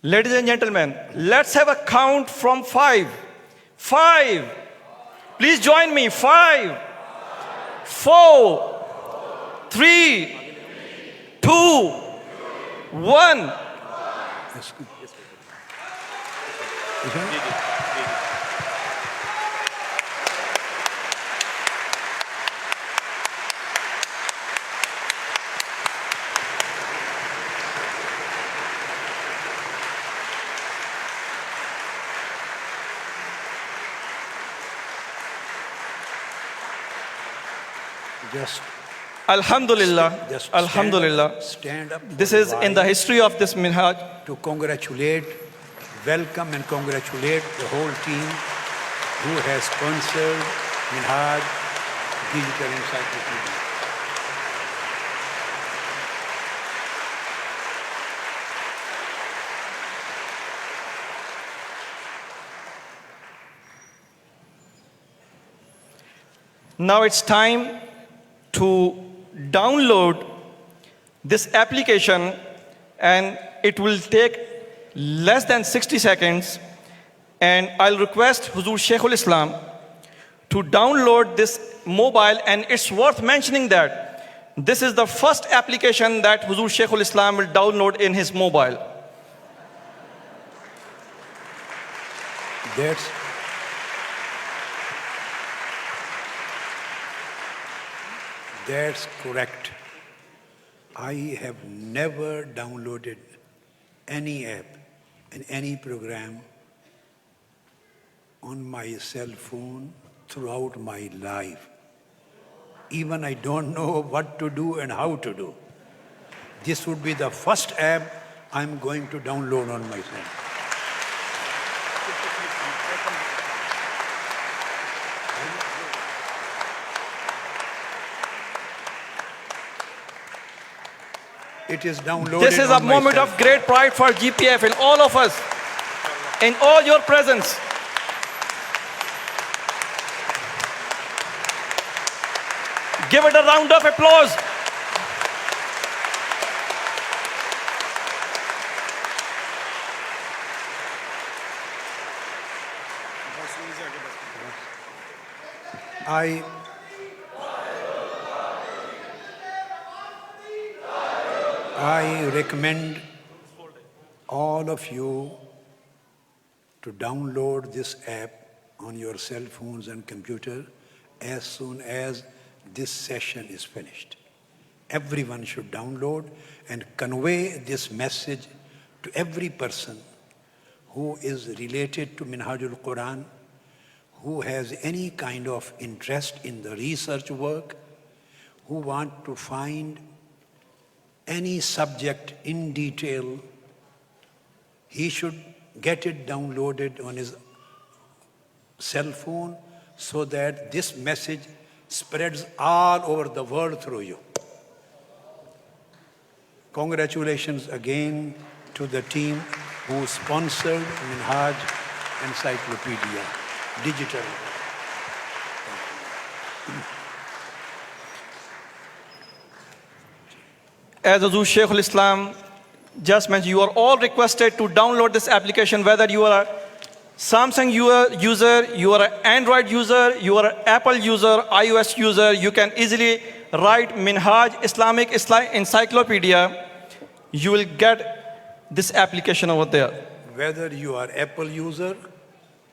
Ladies and gentlemen, let's have a count from 5. 5. Please join me. 5, 4, 3, 2, 1. Just Alhamdulillah. Just Alhamdulillah. stand up. This is in the history of this minhaj. To congratulate, welcome and congratulate the whole team who has sponsored Minhaj Digital Encyclopedia. Now it's time to download this application, and it will take less than 60 seconds. And I'll request Huzur Sheikhul Islam to download this mobile, and it's worth mentioning that this is the first application that Huzur Sheikhul Islam will download in his mobile. That's correct. I have never downloaded any app and any program on my cell phone throughout my life. Even I don't know what to do and how to do. This would be the first app I'm going to download on my phone. It is downloaded. This is a moment of great pride for GPF and all of us, in all your presence. Give it a round of applause. I recommend all of you to download this app on your cell phones and computer as soon as this session is finished. Everyone should download and convey this message to every person who is related to Minhajul Quran, who has any kind of interest in the research work, who want to find any subject in detail. He should get it downloaded on his cell phone so that this message spreads all over the world through you. Congratulations again to the team who sponsored Minhaj Encyclopedia Digital. As Huzur Sheikhul Islam just mentioned, you are all requested to download this application, whether you are a Samsung user, you are an Android user, you are an Apple user, iOS user. You can easily write Minhaj Islamic Encyclopedia. You will get this application over there. Whether you are Apple user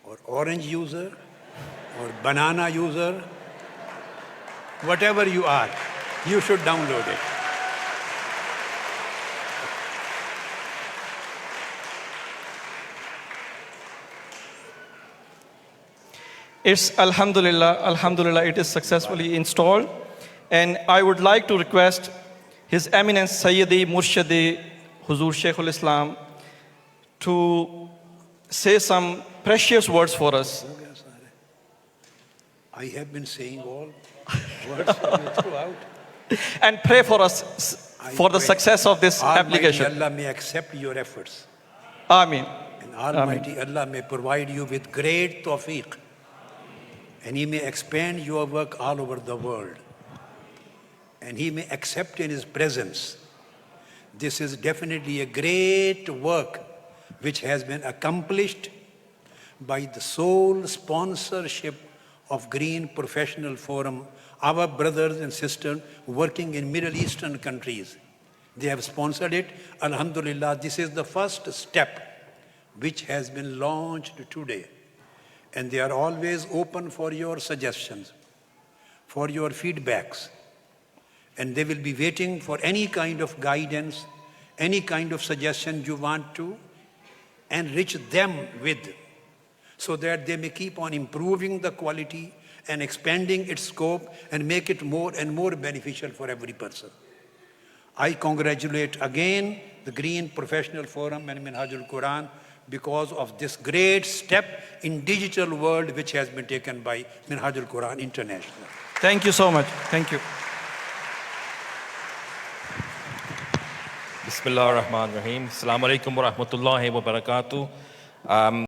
or Orange user or banana user, whatever you are, you should download it. It's Alhamdulillah, it is successfully installed. And I would like to request His Eminence Sayyidi Murshidi Huzur Sheikhul Islam to say some precious words for us. I have been saying all words throughout. And pray for us for the success of this application. Almighty Allah may accept your efforts. Ameen. And Almighty Allah may provide you with great tawfiq. And He may expand your work all over the world. And He may accept in His presence. This is definitely a great work which has been accomplished by the sole sponsorship of Green Professional Forum, our brothers and sisters working in Middle Eastern countries. They have sponsored it. Alhamdulillah, this is the first step which has been launched today. And they are always open for your suggestions, for your feedbacks. And they will be waiting for any kind of guidance, any kind of suggestion you want to enrich them with, so that they may keep on improving the quality and expanding its scope and make it more and more beneficial for every person. I congratulate again the Green Professional Forum and Minhajul Quran because of this great step in digital world which has been taken by Minhajul Quran International. Thank you so much. Thank you. Bismillah ar-Rahman ar-Rahim. Assalamu alaikum wa rahmatullahi wa barakatuh.